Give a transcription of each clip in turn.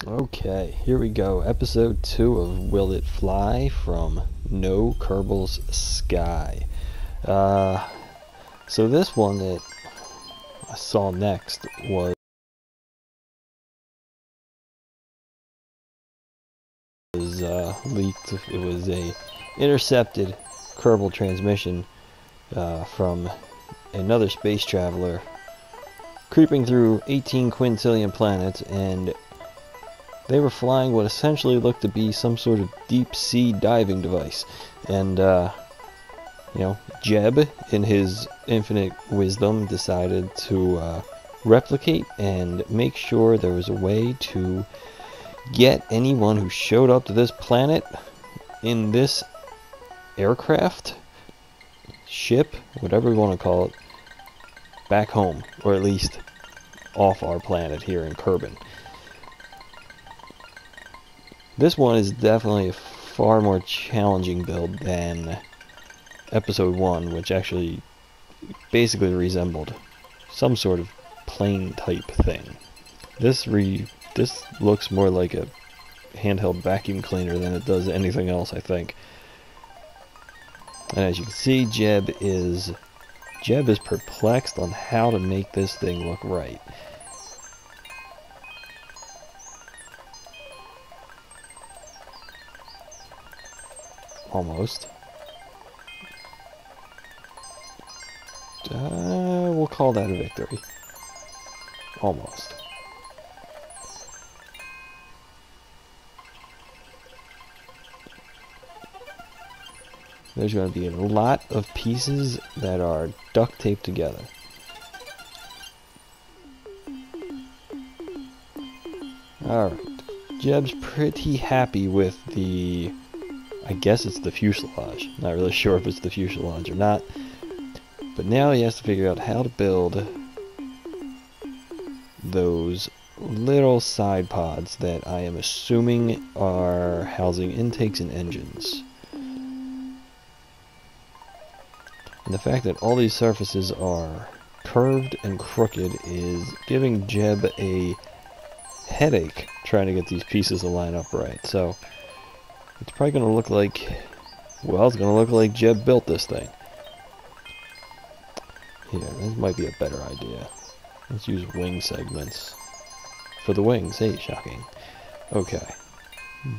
Okay, here we go. Episode 2 of Will It Fly from No Kerbals Sky. So this one that I saw next was leaked. It was a intercepted Kerbal transmission from another space traveler creeping through 18 quintillion planets, and they were flying what essentially looked to be some sort of deep sea diving device. And Jeb, in his infinite wisdom, decided to replicate and make sure there was a way to get anyone who showed up to this planet in this aircraft, ship, whatever we want to call it, back home, or at least off our planet here in Kerbin. This one is definitely a far more challenging build than episode 1, which actually basically resembled some sort of plane type thing. This looks more like a handheld vacuum cleaner than it does anything else, I think. And as you can see, Jeb is perplexed on how to make this thing look right. Almost. We'll call that a victory. Almost. There's going to be a lot of pieces that are duct taped together. Alright. Jeb's pretty happy with the... I guess it's the fuselage. Not really sure if it's the fuselage or not. But now he has to figure out how to build those little side pods that I am assuming are housing intakes and engines. And the fact that all these surfaces are curved and crooked is giving Jeb a headache trying to get these pieces to line up right. So it's probably going to look like, well, it's going to look like Jeb built this thing. Here, this might be a better idea. Let's use wing segments for the wings. Hey, shocking. Okay.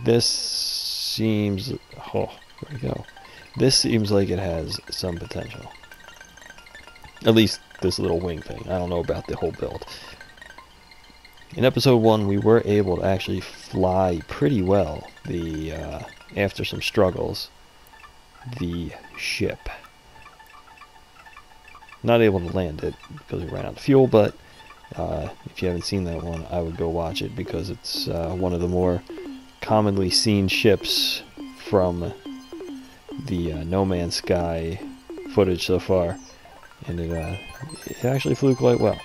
This seems... oh, there we go. This seems like it has some potential. At least this little wing thing. I don't know about the whole build. In episode 1, we were able to actually fly pretty well after some struggles, the ship. Not able to land it because we ran out of fuel, but if you haven't seen that one, I would go watch it because it's one of the more commonly seen ships from the No Man's Sky footage so far, and it actually flew quite well.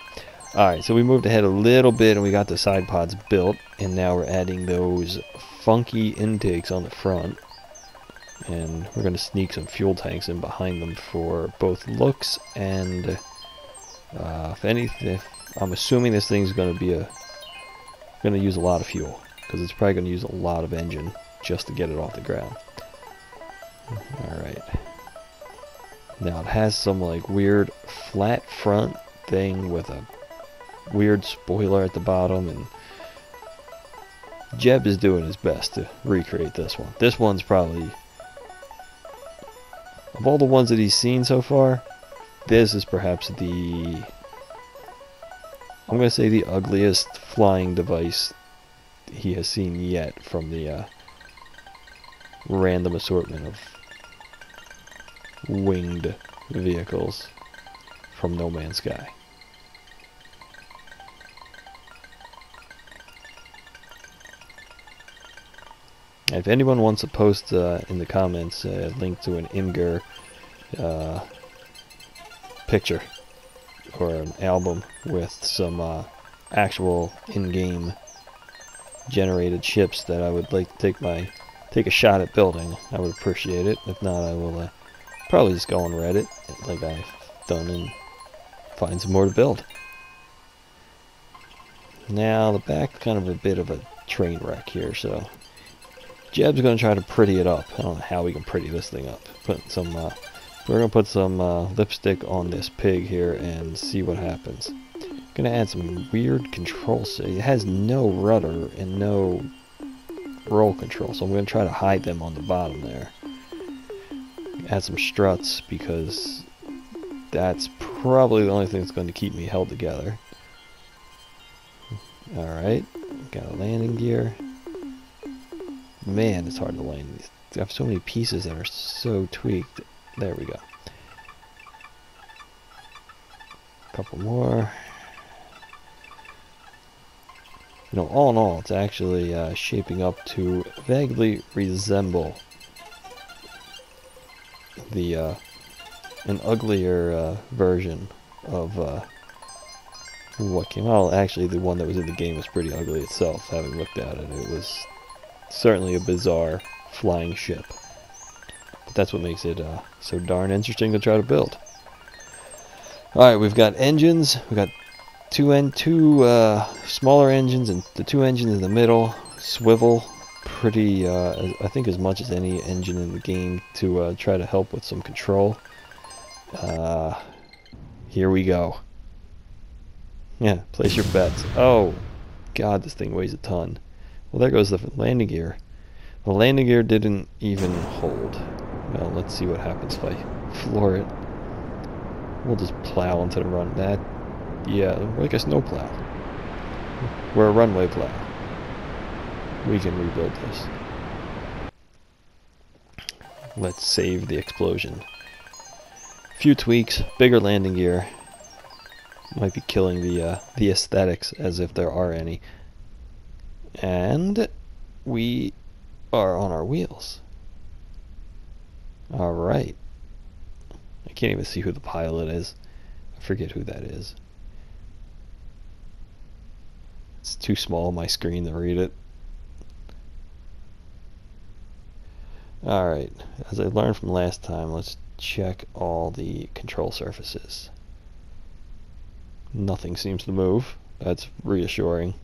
Alright, so we moved ahead a little bit and we got the side pods built, and now we're adding those funky intakes on the front, and we're going to sneak some fuel tanks in behind them for both looks and if anything, I'm assuming this thing's going to use a lot of fuel because it's probably going to use a lot of engine just to get it off the ground. Alright, now it has some like weird flat front thing with a weird spoiler at the bottom, and Jeb is doing his best to recreate this one. This one's probably, of all the ones that he's seen so far, this is perhaps the, I'm going to say the ugliest flying device he has seen yet from the random assortment of winged vehicles from No Man's Sky. If anyone wants to post in the comments a link to an Imgur picture or an album with some actual in-game generated ships that I would like to take a shot at building, I would appreciate it. If not, I will probably just go on Reddit like I've done and find some more to build. Now the back, kind of a bit of a train wreck here, so Jeb's gonna try to pretty it up. I don't know how we can pretty this thing up. We're gonna put some lipstick on this pig here and see what happens. Gonna add some weird controls. It has no rudder and no roll control, so I'm gonna try to hide them on the bottom there. Add some struts because that's probably the only thing that's going to keep me held together. Alright, got a landing gear. Man, it's hard to land these. I have so many pieces that are so tweaked. There we go. Couple more. You know, all in all, it's actually shaping up to vaguely resemble the an uglier version of what came out. Well, actually, the one that was in the game was pretty ugly itself. Having looked at it, it was certainly a bizarre flying ship. But that's what makes it so darn interesting to try to build. All right, we've got engines. We've got two smaller engines and the two engines in the middle. Swivel. Pretty, I think as much as any engine in the game to try to help with some control. Here we go. Yeah, place your bets. Oh, God, this thing weighs a ton. Well, there goes the landing gear. The landing gear didn't even hold. Well, let's see what happens if I floor it. We'll just plow into the run. Yeah, like a snow plow. We're a runway plow. We can rebuild this. Let's save the explosion. Few tweaks, bigger landing gear. Might be killing the aesthetics, as if there are any. And we are on our wheels. Alright. I can't even see who the pilot is. I forget who that is. It's too small on my screen to read it. Alright, as I learned from last time, let's check all the control surfaces. Nothing seems to move. That's reassuring.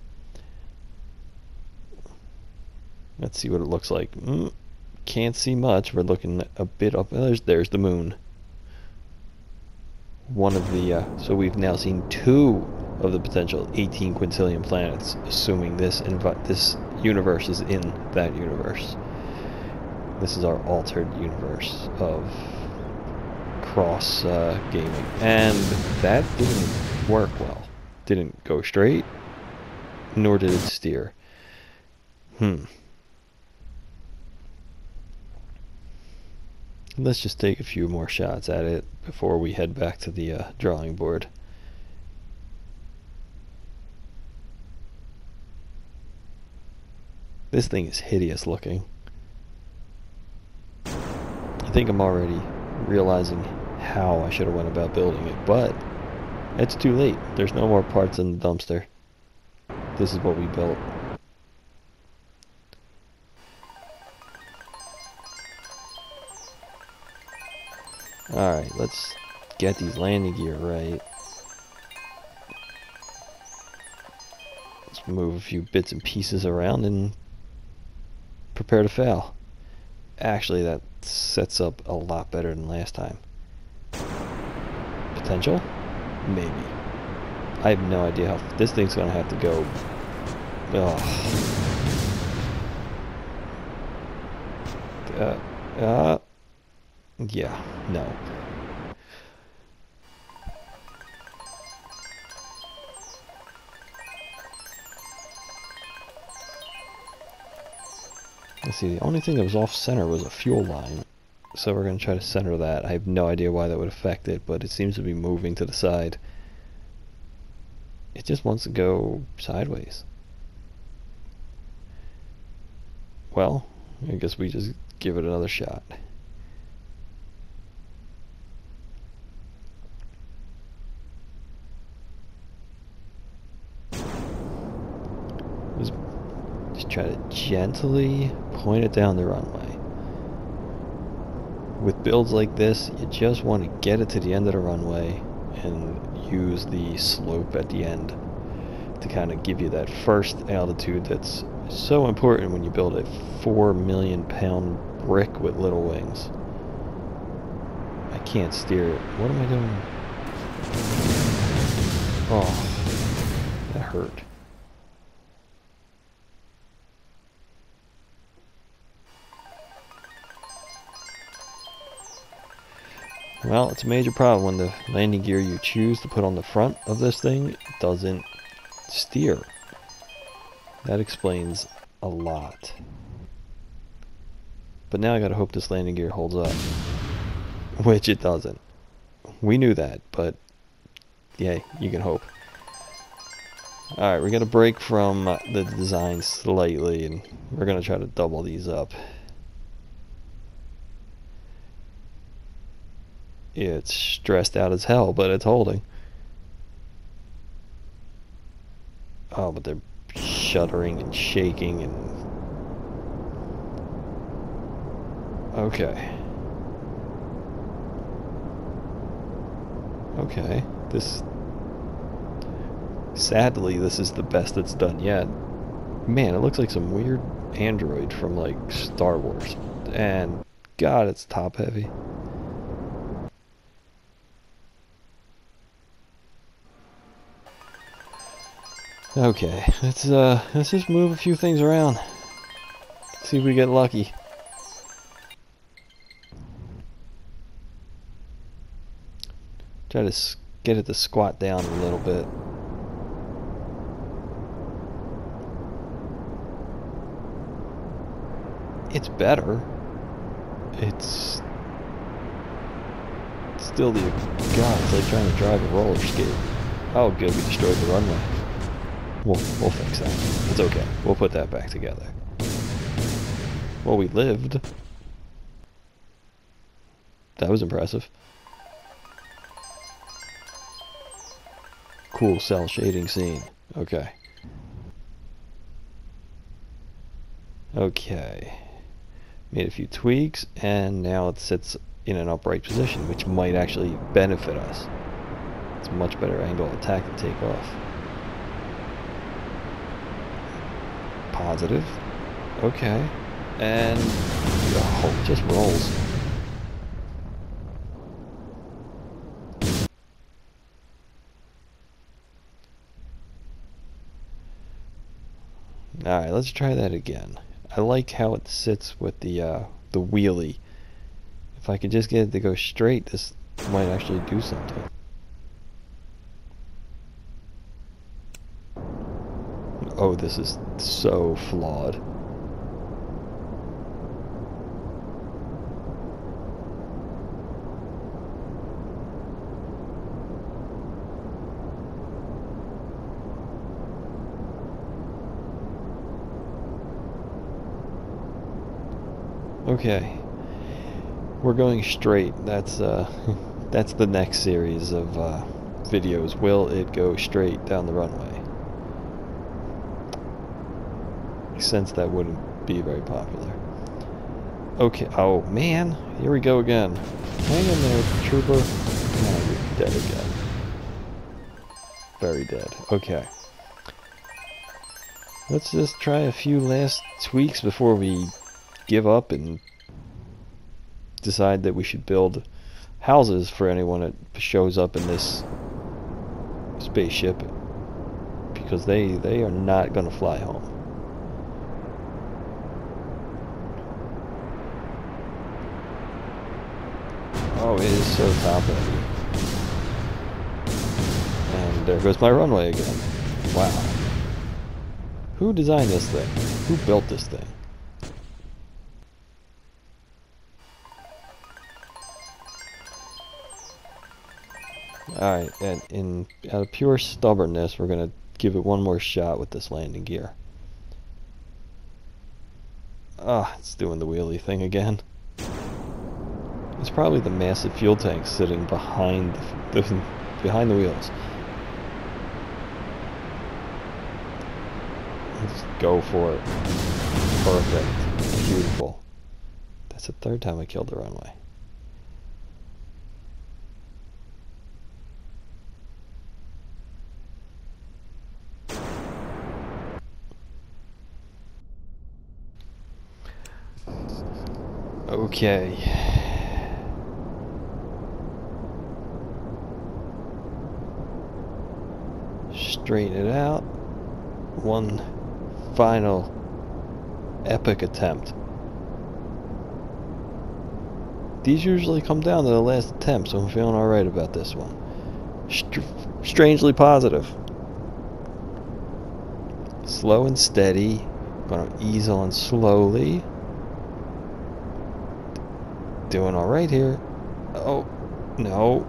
Let's see what it looks like. Can't see much. We're looking a bit up. There's the moon. One of the, so we've now seen 2 of the potential 18 quintillion planets, assuming this universe is in that universe. This is our altered universe of cross gaming, and that didn't work well. Didn't go straight, nor did it steer. Let's just take a few more shots at it before we head back to the drawing board. This thing is hideous looking. I think I'm already realizing how I should have went about building it, but it's too late. There's no more parts in the dumpster. This is what we built. Alright, let's get these landing gear right. Let's move a few bits and pieces around and prepare to fail. Actually, that sets up a lot better than last time. Potential? Maybe. I have no idea how this thing's gonna have to go. Yeah, no. Let's see, the only thing that was off center was a fuel line. So we're going to try to center that. I have no idea why that would affect it, but it seems to be moving to the side. It just wants to go sideways. Well, I guess we just give it another shot. Just try to gently point it down the runway. With builds like this, you just want to get it to the end of the runway and use the slope at the end to kind of give you that first altitude that's so important when you build a 4 million pound brick with little wings. I can't steer it. What am I doing? Oh, that hurt. Well, it's a major problem when the landing gear you choose to put on the front of this thing doesn't steer. That explains a lot. But now I gotta hope this landing gear holds up. Which it doesn't. We knew that, but yeah, you can hope. Alright, we're gonna break from the design slightly, and we're gonna try to double these up. It's stressed out as hell, but it's holding. Oh, but they're shuddering and shaking and... Okay. Okay. This... Sadly, this is the best it's done yet. Man, it looks like some weird android from, like, Star Wars. And, God, it's top heavy. Okay, let's just move a few things around. See if we get lucky. Try to get it to squat down a little bit. It's better. It's still the... God, it's like trying to drive a roller skate. Oh good, we destroyed the runway. We'll fix that. It's okay. We'll put that back together. Well, we lived. That was impressive. Cool cell shading scene. Okay. Okay. Made a few tweaks, and now it sits in an upright position, which might actually benefit us. It's a much better angle of attack to take off. Positive. Okay. And oh, it just rolls. Alright, let's try that again. I like how it sits with the wheelie. If I could just get it to go straight, this might actually do something. Oh, this is so flawed. Okay, we're going straight. That's that's the next series of videos. Will it go straight down the runway? I sense that wouldn't be very popular. Okay. Oh man, here we go again. Hang in there, trooper. Oh, you're dead again. Very dead. Okay. Let's just try a few last tweaks before we give up and decide that we should build houses for anyone that shows up in this spaceship, because they are not going to fly home. Oh, it is so top heavy. And there goes my runway again. Wow. Who designed this thing? Who built this thing? Alright, and out of pure stubbornness, we're going to give it one more shot with this landing gear. Ah, it's doing the wheelie thing again. It's probably the massive fuel tank sitting behind the wheels. Let's go for it. Perfect. Beautiful. That's the third time I killed the runway. Okay. Straighten it out. One final epic attempt. These usually come down to the last attempt, so I'm feeling alright about this one. Strangely positive. Slow and steady. Gonna ease on slowly. Doing alright here. Oh, no.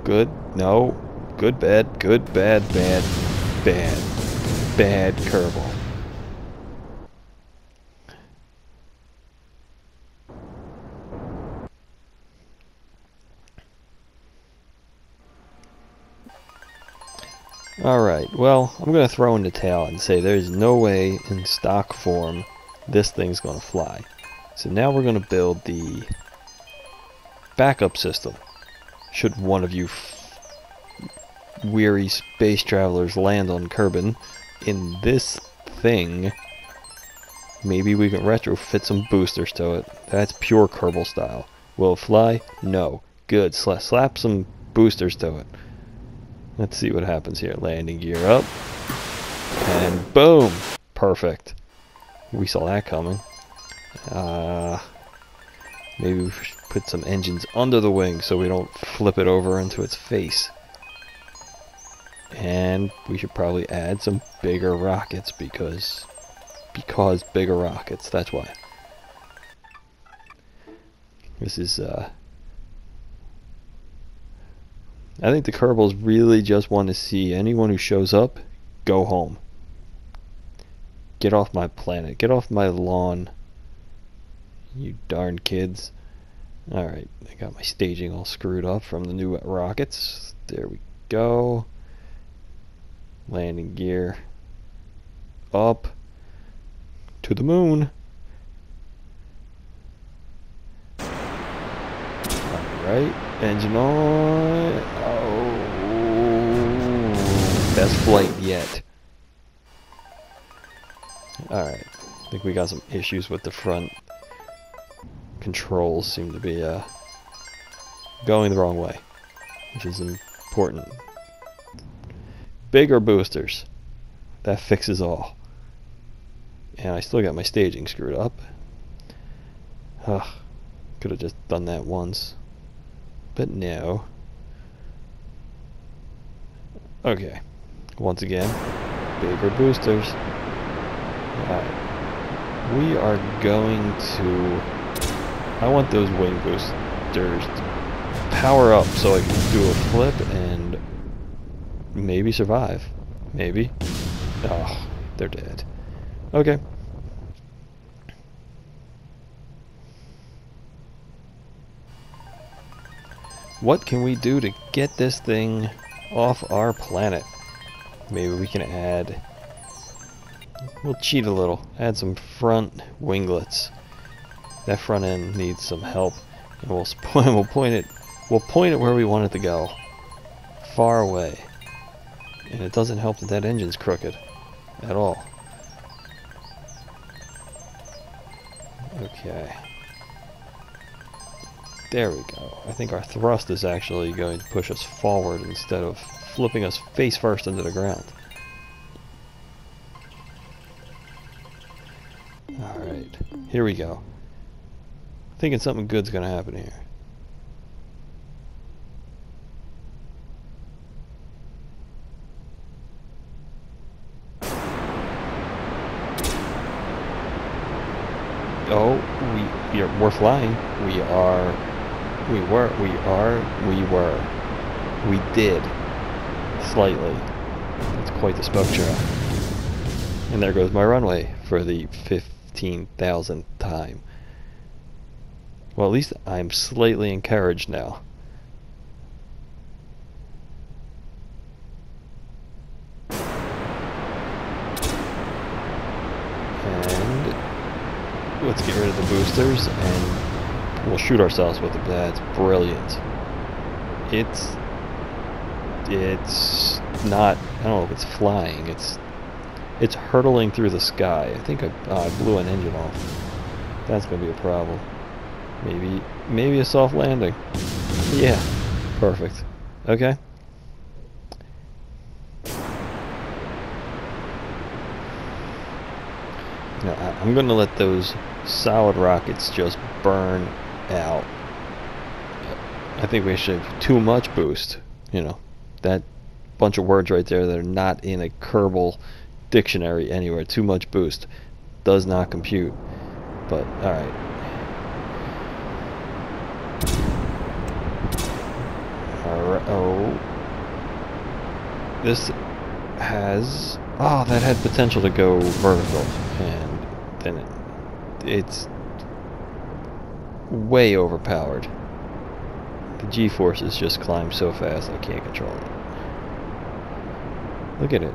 Good, no. Good, bad, good, bad, bad, bad. Bad Kerbal. Alright, well, I'm going to throw in the towel and say there's no way in stock form this thing's going to fly. So now we're going to build the backup system. Should one of you weary space travelers land on Kerbin in this thing, maybe we can retrofit some boosters to it. That's pure Kerbal style. Will it fly? No. Good. Slap some boosters to it. Let's see what happens here. Landing gear up. And boom! Perfect. We saw that coming. Maybe we should put some engines under the wing so we don't flip it over into its face. And we should probably add some bigger rockets because bigger rockets, that's why. This is I think the Kerbals really just want to see anyone who shows up go home. Get off my planet. Get off my lawn. You darn kids. Alright, I got my staging all screwed up from the new rockets. There we go. Landing gear. Up. To the moon. Alright, engine on. Oh, best flight yet. Alright, I think we got some issues with the front. Controls seem to be going the wrong way, which is important. Bigger boosters. That fixes all. And I still got my staging screwed up. Ugh, could have just done that once. But no. Okay. Once again, bigger boosters. Alright. We are going to... I want those wing boosters to power up so I can do a flip and maybe survive. Maybe. Oh, they're dead. Okay. What can we do to get this thing off our planet? Maybe we can add... We'll cheat a little. Add some front winglets. That front end needs some help. And we'll point it where we want it to go. Far away. And it doesn't help that that engine's crooked. At all. Okay. There we go. I think our thrust is actually going to push us forward instead of flipping us face first into the ground. Alright, here we go. Thinking something good's gonna happen here. Oh, we're flying. We did. Slightly. That's quite the smoke trail. And there goes my runway for the 15,000th time. Well, at least I'm slightly encouraged now. And let's get rid of the boosters and we'll shoot ourselves with it. That's brilliant. It's not, I don't know if it's flying, it's hurtling through the sky. I think I blew an engine off. That's gonna be a problem. Maybe a soft landing. Yeah, perfect. Okay. Now, I'm going to let those solid rockets just burn out. I think we should have too much boost. You know, that bunch of words right there that are not in a Kerbal dictionary anywhere. Too much boost does not compute. But, alright. Alright, oh. This has... Oh, that had potential to go vertical. And then it's way overpowered. The G-forces just climb so fast I can't control it. Look at it.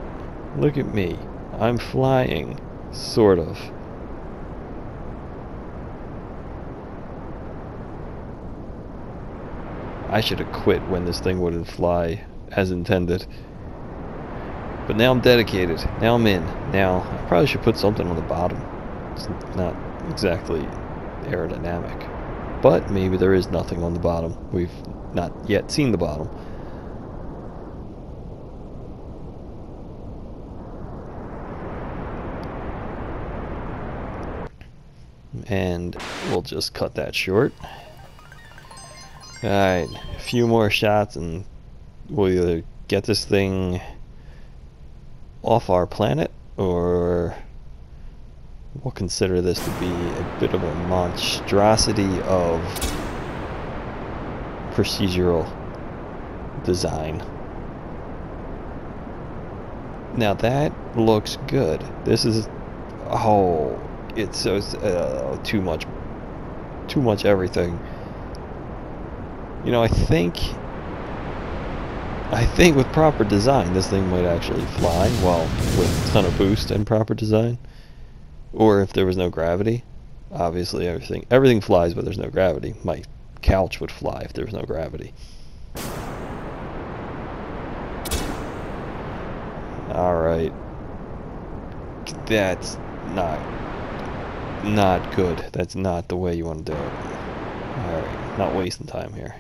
Look at me. I'm flying. Sort of. I should have quit when this thing wouldn't fly as intended. But now I'm dedicated. Now I'm in. Now, I probably should put something on the bottom. It's not exactly aerodynamic. But maybe there is nothing on the bottom. We've not yet seen the bottom. And we'll just cut that short. Alright, a few more shots and we'll either get this thing off our planet, or we'll consider this to be a bit of a monstrosity of procedural design. Now that looks good. This is... Oh, it's so... too much everything. You know, I think with proper design, this thing might actually fly, well, with a ton of boost and proper design. Or if there was no gravity. Obviously, everything flies, but there's no gravity. My couch would fly if there was no gravity. Alright. That's not good. That's not the way you want to do it. Alright, not wasting time here.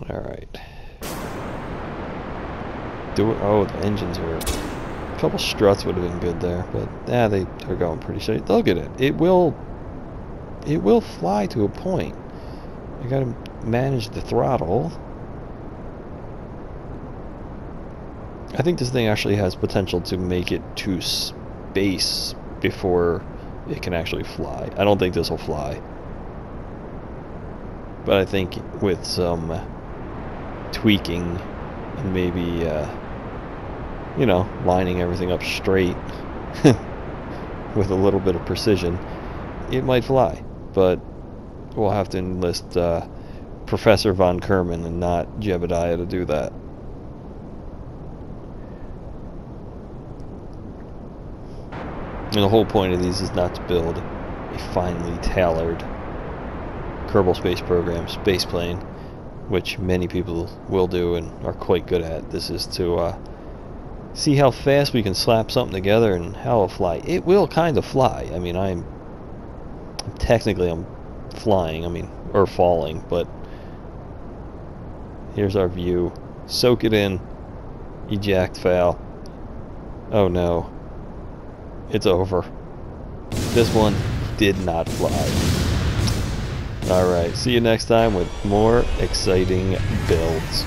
Alright. Oh, the engines are... A couple struts would have been good there, but yeah, they're going pretty straight. They'll get it. It will fly to a point. You gotta manage the throttle. I think this thing actually has potential to make it to space before it can actually fly. I don't think this will fly. But I think with some tweaking and maybe, you know, lining everything up straight with a little bit of precision, it might fly. But we'll have to enlist Professor Von Kerman and not Jebediah to do that. And the whole point of these is not to build a finely tailored Kerbal Space Program space plane, which many people will do and are quite good at. This is to see how fast we can slap something together and how it'll fly. It will kind of fly. I mean, I'm flying, I mean, or falling, but here's our view. Soak it in. Eject, fail. Oh no. It's over. This one did not fly. Alright, see you next time with more exciting builds.